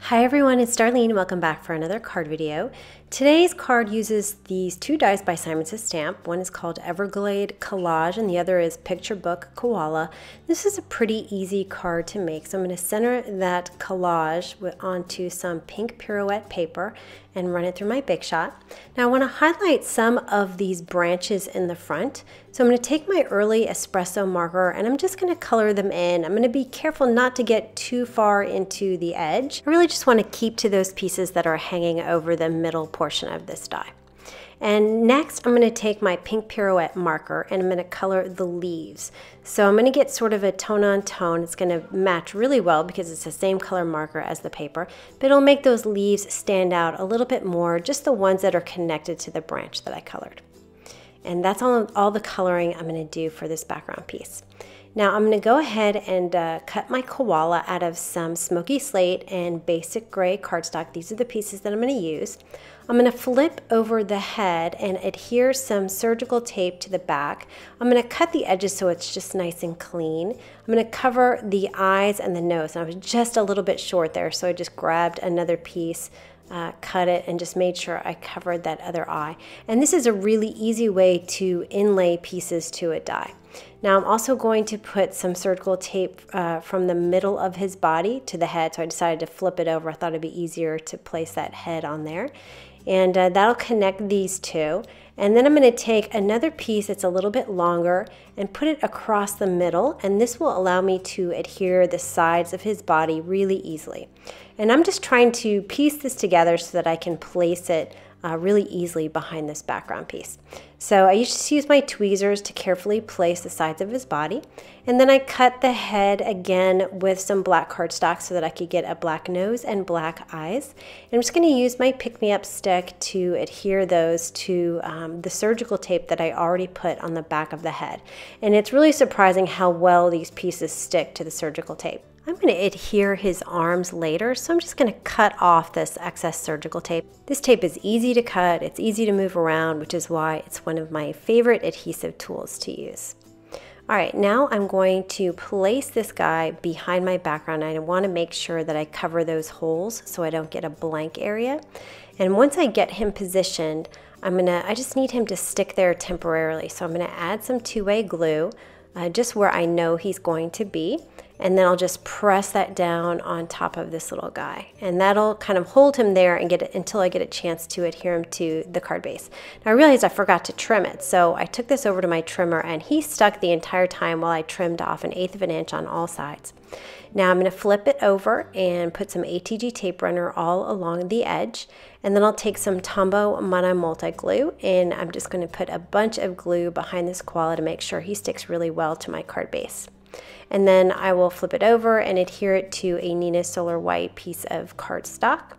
Hi everyone, it's Darlene. Welcome back for another card video. Today's card uses these two dies by Simon Says Stamp. One is called Everglade Collage and the other is Picture Book Koala. This is a pretty easy card to make. So I'm going to center that collage onto some pink pirouette paper and run it through my Big Shot. Now I want to highlight some of these branches in the front. So I'm going to take my early espresso marker and I'm just going to color them in. I'm going to be careful not to get too far into the edge. I really just want to keep to those pieces that are hanging over the middle portion of this die. And next I'm going to take my pink pirouette marker and I'm going to color the leaves. So I'm going to get sort of a tone on tone. It's going to match really well because it's the same color marker as the paper, but it'll make those leaves stand out a little bit more, just the ones that are connected to the branch that I colored. And that's all the coloring I'm going to do for this background piece. Now I'm going to go ahead and cut my koala out of some smoky slate and basic gray cardstock. These are the pieces that I'm going to use. I'm going to flip over the head and adhere some surgical tape to the back. I'm going to cut the edges so it's just nice and clean. I'm going to cover the eyes and the nose. And I was just a little bit short there, so I just grabbed another piece, cut it, and just made sure I covered that other eye. And this is a really easy way to inlay pieces to a die. Now I'm also going to put some surgical tape from the middle of his body to the head, so I decided to flip it over. I thought it'd be easier to place that head on there. And that'll connect these two. And then I'm going to take another piece that's a little bit longer and put it across the middle, and this will allow me to adhere the sides of his body really easily. And I'm just trying to piece this together so that I can place it really easily behind this background piece. So I just use my tweezers to carefully place the sides of his body, and then I cut the head again with some black cardstock so that I could get a black nose and black eyes. And I'm just going to use my pick-me-up stick to adhere those to the surgical tape that I already put on the back of the head. And it's really surprising how well these pieces stick to the surgical tape. I'm going to adhere his arms later, so I'm just going to cut off this excess surgical tape. This tape is easy to cut, it's easy to move around, which is why it's one of my favorite adhesive tools to use. Alright, now I'm going to place this guy behind my background. I want to make sure that I cover those holes so I don't get a blank area. And once I get him positioned, I just need him to stick there temporarily. So I'm going to add some two-way glue just where I know he's going to be. And then I'll just press that down on top of this little guy. And that'll kind of hold him there and get it until I get a chance to adhere him to the card base. Now I realized I forgot to trim it, so I took this over to my trimmer and he stuck the entire time while I trimmed off 1/8 of an inch on all sides. Now I'm going to flip it over and put some ATG tape runner all along the edge. And then I'll take some Tombow Mono Multi Glue and I'm just going to put a bunch of glue behind this koala to make sure he sticks really well to my card base. And then I will flip it over and adhere it to a Nina Solar White piece of cardstock.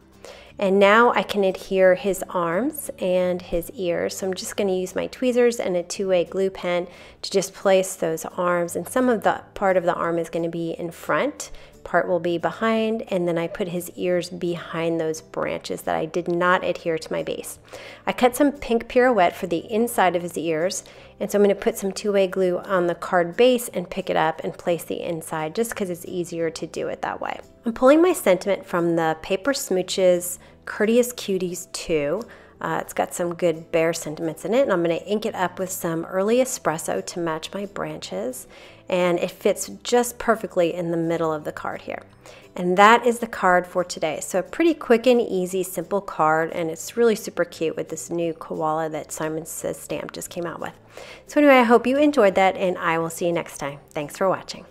And now I can adhere his arms and his ears. So I'm just going to use my tweezers and a two-way glue pen to just place those arms. And some of the part of the arm is going to be in front, part will be behind, and then I put his ears behind those branches that I did not adhere to my base. I cut some pink pirouette for the inside of his ears, and so I'm going to put some two-way glue on the card base and pick it up and place the inside just because it's easier to do it that way. I'm pulling my sentiment from the Paper Smooches Courteous Cuties 2. It's got some good bear sentiments in it, and I'm going to ink it up with some early espresso to match my branches, and it fits just perfectly in the middle of the card here. And that is the card for today. So a pretty quick and easy, simple card, and it's really super cute with this new koala that Simon Says Stamp just came out with. So anyway, I hope you enjoyed that, and I will see you next time. Thanks for watching.